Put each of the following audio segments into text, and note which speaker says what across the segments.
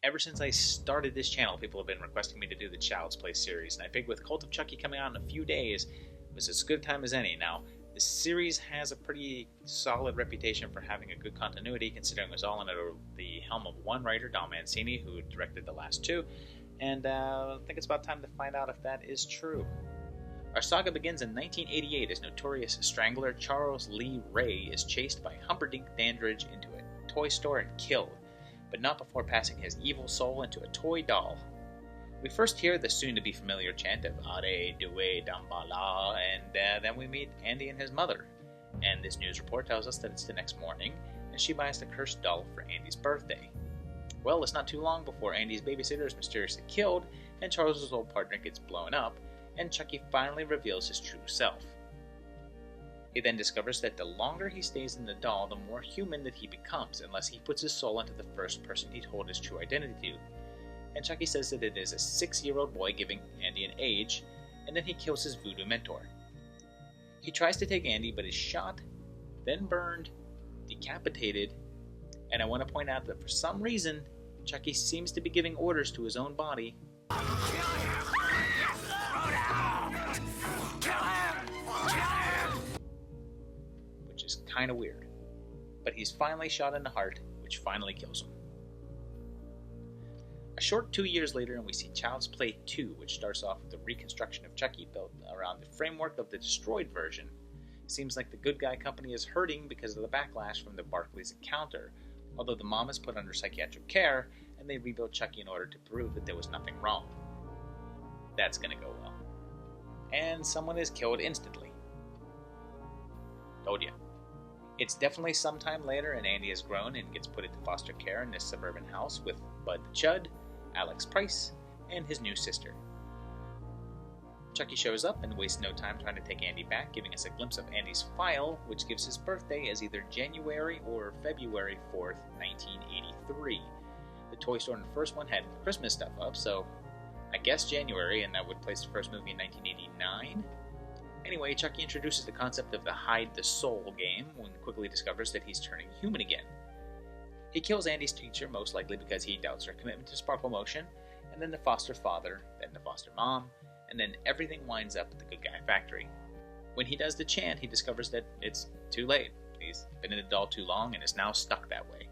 Speaker 1: Ever since I started this channel, people have been requesting me to do the Child's Play series, and I figured with Cult of Chucky coming out in a few days, it was as good a time as any. Now, this series has a pretty solid reputation for having a good continuity, considering it was all under the helm of one writer, Don Mancini, who directed the last two, and I think it's about time to find out if that is true. Our saga begins in 1988 as notorious strangler Charles Lee Ray is chased by Humperdinck Dandridge into a toy store and killed, but not before passing his evil soul into a toy doll. We first hear the soon-to-be familiar chant of Are Due Dambala, and then we meet Andy and his mother. And this news report tells us that it's the next morning, and she buys the cursed doll for Andy's birthday. Well, it's not too long before Andy's babysitter is mysteriously killed, and Charles's old partner gets blown up, and Chucky finally reveals his true self. He then discovers that the longer he stays in the doll, the more human that he becomes, unless he puts his soul into the first person he told his true identity to. And Chucky says that it is a 6-year-old boy giving Andy an age, and then he kills his voodoo mentor. He tries to take Andy, but is shot, then burned, decapitated, and I want to point out that for some reason, Chucky seems to be giving orders to his own body. Which is kind of weird. But he's finally shot in the heart, which finally kills him. A short 2 years later, and we see Child's Play 2, which starts off with a reconstruction of Chucky built around the framework of the destroyed version. It seems like the good guy company is hurting because of the backlash from the Barclays encounter, although the mom is put under psychiatric care, and they rebuilt Chucky in order to prove that there was nothing wrong. That's gonna go well. And someone is killed instantly. Told ya. It's definitely sometime later, and Andy has grown and gets put into foster care in this suburban house with Bud the Chud, Alex Price, and his new sister. Chucky shows up and wastes no time trying to take Andy back, giving us a glimpse of Andy's file, which gives his birthday as either January or February 4th, 1983. The toy store in the first one had Christmas stuff up, so I guess January, and that would place the first movie in 1989. Anyway, Chucky introduces the concept of the Hide the Soul game when he quickly discovers that he's turning human again. He kills Andy's teacher, most likely because he doubts her commitment to sparkle motion, and then the foster father, then the foster mom, and then everything winds up at the Good Guy Factory. When he does the chant, he discovers that it's too late. He's been in the doll too long and is now stuck that way.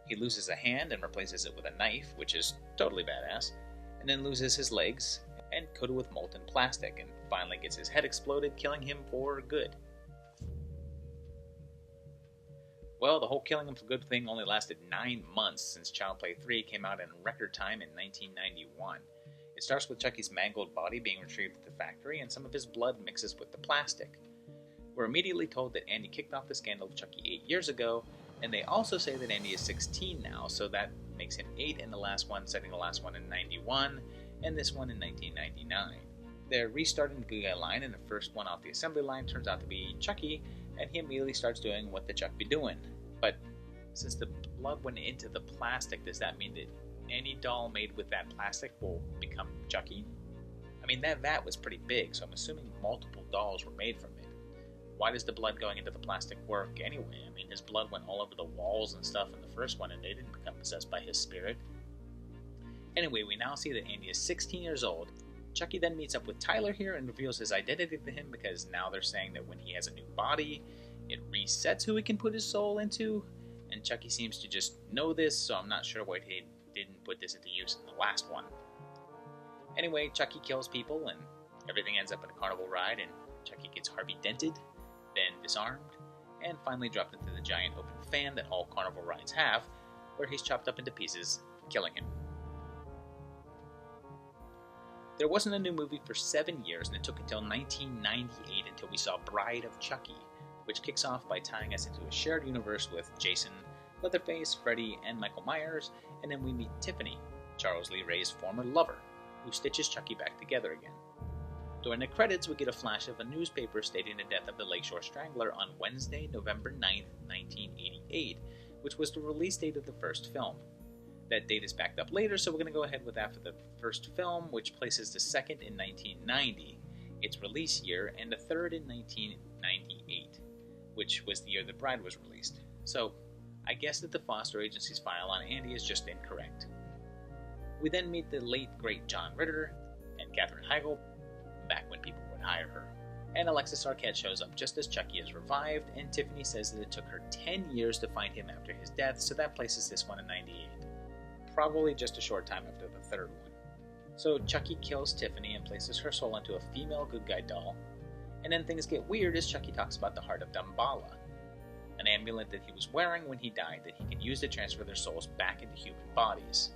Speaker 1: He loses a hand and replaces it with a knife, which is totally badass, and then loses his legs and coated with molten plastic, and finally gets his head exploded, killing him for good. Well, the whole killing him for good thing only lasted 9 months, since Child's Play 3 came out in record time in 1991. It starts with Chucky's mangled body being retrieved at the factory, and some of his blood mixes with the plastic. We're immediately told that Andy kicked off the scandal of Chucky 8 years ago, and they also say that Andy is 16 now, so that makes him 8 in the last one, setting the last one in 91, and this one in 1999. They're restarting the Good Guy line, and the first one off the assembly line turns out to be Chucky, and he immediately starts doing what the Chuck be doing. But since the blood went into the plastic, does that mean that any doll made with that plastic will become Chucky? I mean, that vat was pretty big, so I'm assuming multiple dolls were made from it. Why does the blood going into the plastic work anyway? I mean, his blood went all over the walls and stuff in the first one, and they didn't become possessed by his spirit. Anyway, we now see that Andy is 16 years old. Chucky then meets up with Tyler here and reveals his identity to him, because now they're saying that when he has a new body, it resets who he can put his soul into, and Chucky seems to just know this, so I'm not sure why he didn't put this into use in the last one. Anyway, Chucky kills people, and everything ends up in a carnival ride, and Chucky gets Harvey dented, then disarmed, and finally dropped into the giant open fan that all carnival rides have, where he's chopped up into pieces, killing him. There wasn't a new movie for 7 years, and it took until 1998 until we saw Bride of Chucky, which kicks off by tying us into a shared universe with Jason, Leatherface, Freddy, and Michael Myers, and then we meet Tiffany, Charles Lee Ray's former lover, who stitches Chucky back together again. During the credits, we get a flash of a newspaper stating the death of the Lakeshore Strangler on Wednesday, November 9th, 1988, which was the release date of the first film. That date is backed up later, so we're going to go ahead with that for the first film, which places the second in 1990, its release year, and the third in 1998, which was the year the Bride was released. So, I guess that the foster agency's file on Andy is just incorrect. We then meet the late great John Ritter and Katherine Heigl, back when people would hire her. And Alexis Arquette shows up just as Chucky is revived, and Tiffany says that it took her 10 years to find him after his death, so that places this one in 98. Probably just a short time after the third one. So Chucky kills Tiffany and places her soul into a female good guy doll, and then things get weird as Chucky talks about the Heart of Damballa, an amulet that he was wearing when he died that he can use to transfer their souls back into human bodies.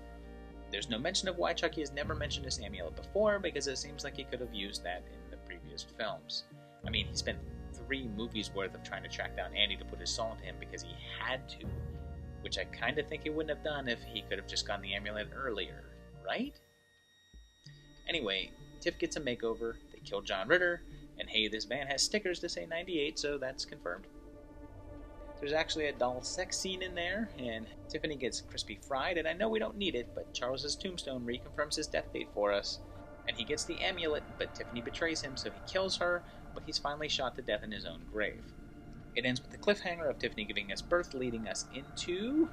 Speaker 1: There's no mention of why Chucky has never mentioned this amulet before, because it seems like he could have used that in the previous films. I mean, he spent 3 movies worth of trying to track down Andy to put his soul into him because he had to, which I kind of think he wouldn't have done if he could have just gotten the amulet earlier, right? Anyway, Tiff gets a makeover, they kill John Ritter, and hey, this van has stickers to say 98, so that's confirmed. There's actually a doll sex scene in there, and Tiffany gets crispy fried, and I know we don't need it, but Charles's tombstone reconfirms his death date for us, and he gets the amulet, but Tiffany betrays him, so he kills her, but he's finally shot to death in his own grave. It ends with the cliffhanger of Tiffany giving us birth, leading us into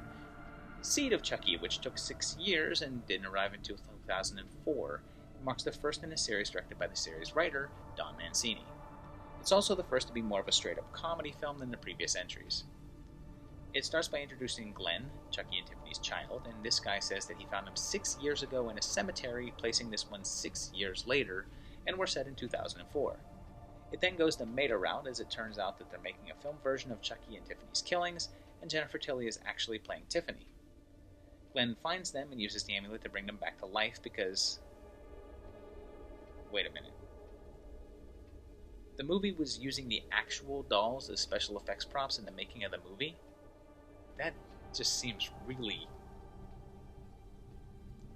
Speaker 1: Seed of Chucky, which took 6 years and didn't arrive until 2004. It marks the first in a series directed by the series writer, Don Mancini. It's also the first to be more of a straight-up comedy film than the previous entries. It starts by introducing Glenn, Chucky and Tiffany's child, and this guy says that he found him 6 years ago in a cemetery, placing this one 6 years later, and we're set in 2004. It then goes the meta route, as it turns out that they're making a film version of Chucky and Tiffany's killings, and Jennifer Tilly is actually playing Tiffany. Glenn finds them and uses the amulet to bring them back to life because... Wait a minute. The movie was using the actual dolls as special effects props in the making of the movie? That just seems really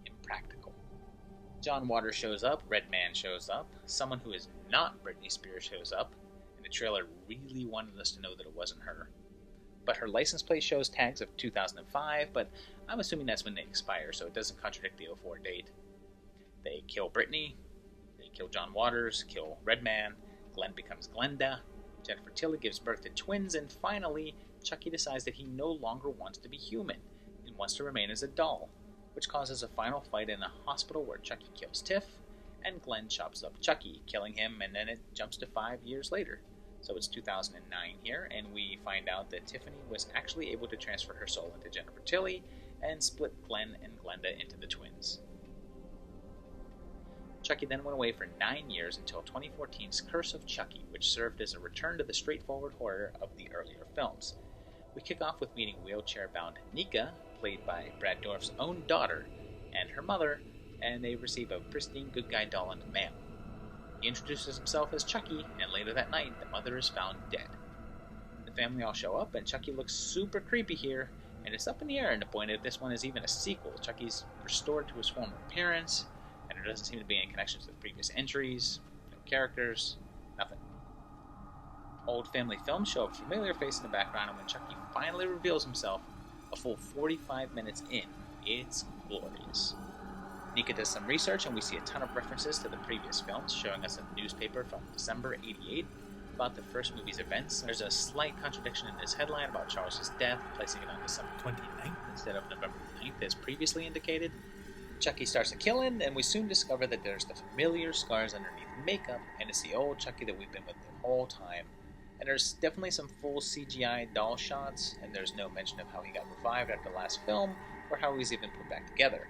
Speaker 1: impractical. John Waters shows up, Redman shows up, someone who is not Britney Spears shows up, and the trailer really wanted us to know that it wasn't her. But her license plate shows tags of 2005, but I'm assuming that's when they expire, so it doesn't contradict the 04 date. They kill Britney, they kill John Waters, kill Redman, Glenn becomes Glenda, Jennifer Tilly gives birth to twins, and finally, Chucky decides that he no longer wants to be human and wants to remain as a doll, which causes a final fight in a hospital where Chucky kills Tiff, and Glenn chops up Chucky, killing him, and then it jumps to 5 years later. So it's 2009 here, and we find out that Tiffany was actually able to transfer her soul into Jennifer Tilly and split Glenn and Glenda into the twins. Chucky then went away for 9 years until 2014's Curse of Chucky, which served as a return to the straightforward horror of the earlier films. We kick off with meeting wheelchair-bound Nika, played by Brad Dourif's own daughter, and her mother, and they receive a pristine good guy doll in the mail. He introduces himself as Chucky, and later that night, the mother is found dead. The family all show up, and Chucky looks super creepy here, and it's up in the air in the point if this one is even a sequel. Chucky's restored to his former appearance, and there doesn't seem to be any connections to the previous entries, no characters, nothing. Old family films show a familiar face in the background, and when Chucky finally reveals himself, a full 45 minutes in, it's glorious. Nika does some research, and we see a ton of references to the previous films, showing us a newspaper from December '88 about the first movie's events. There's a slight contradiction in this headline about Charles's death, placing it on December 29th instead of November 9th as previously indicated. Chucky starts the killing, and we soon discover that there's the familiar scars underneath makeup, and it's the old Chucky that we've been with the whole time. And there's definitely some full CGI doll shots, and there's no mention of how he got revived after the last film, or how he was even put back together.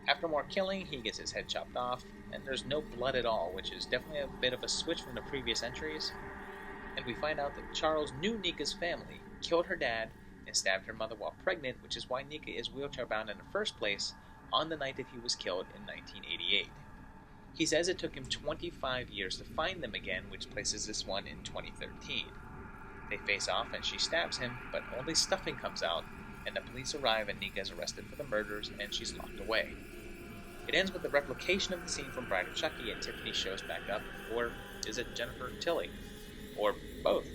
Speaker 1: After more killing, he gets his head chopped off, and there's no blood at all, which is definitely a bit of a switch from the previous entries. And we find out that Charles knew Nika's family, killed her dad, and stabbed her mother while pregnant, which is why Nika is wheelchair-bound in the first place, on the night that he was killed in 1988. He says it took him 25 years to find them again, which places this one in 2013. They face off and she stabs him, but only stuffing comes out, and the police arrive and Nika is arrested for the murders and she's locked away. It ends with the replication of the scene from Bride of Chucky, and Tiffany shows back up, or is it Jennifer Tilly? Or both.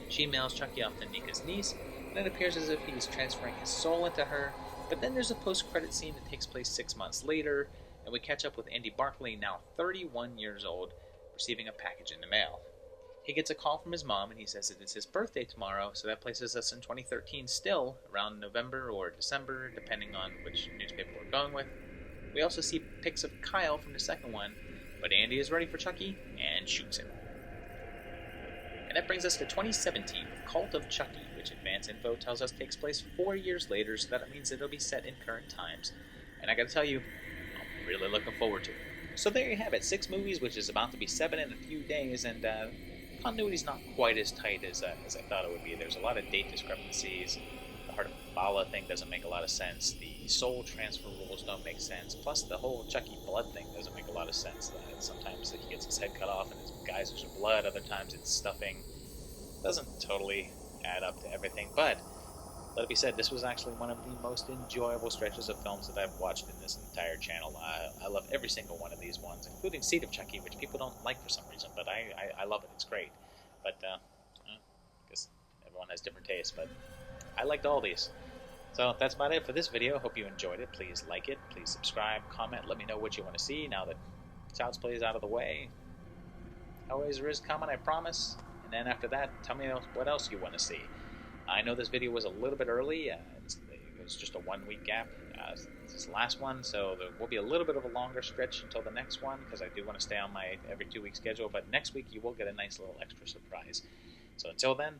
Speaker 1: She mails Chucky off to Nika's niece, and it appears as if he's transferring his soul into her, but then there's a post-credit scene that takes place 6 months later, and we catch up with Andy Barclay, now 31 years old, receiving a package in the mail. He gets a call from his mom, and he says that it's his birthday tomorrow, so that places us in 2013 still, around November or December, depending on which newspaper we're going with. We also see pics of Kyle from the second one, but Andy is ready for Chucky and shoots him. And that brings us to 2017 with Cult of Chucky, which Advance Info tells us takes place 4 years later, so that means it'll be set in current times. And I gotta tell you, I'm really looking forward to it. So there you have it, 6 movies, which is about to be 7 in a few days, and continuity's not quite as tight as I thought it would be. There's a lot of date discrepancies. The Heart of Bala thing doesn't make a lot of sense. The soul transfer rules don't make sense. Plus, the whole Chucky blood thing doesn't make a lot of sense. Sometimes he gets his head cut off and his geysers of blood. Other times it's stuffing. Doesn't totally add up to everything. But let it be said, this was actually one of the most enjoyable stretches of films that I've watched in this entire channel. I love every single one of these ones, including Seed of Chucky, which people don't like for some reason, but I love it. It's great. But I guess everyone has different tastes, but I liked all these. So that's about it for this video. Hope you enjoyed it. Please like it. Please subscribe, comment, let me know what you want to see now that Child's Play is out of the way. Hellraiser is coming, I promise. And then after that, tell me what else you want to see. I know this video was a little bit early. It was just a 1 week gap. This is the last one, so there will be a little bit of a longer stretch until the next one, because I do want to stay on my every 2 week schedule. But next week you will get a nice little extra surprise. So until then,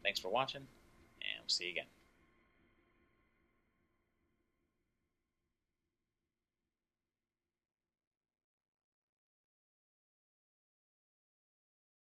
Speaker 1: thanks for watching, and we'll see you again.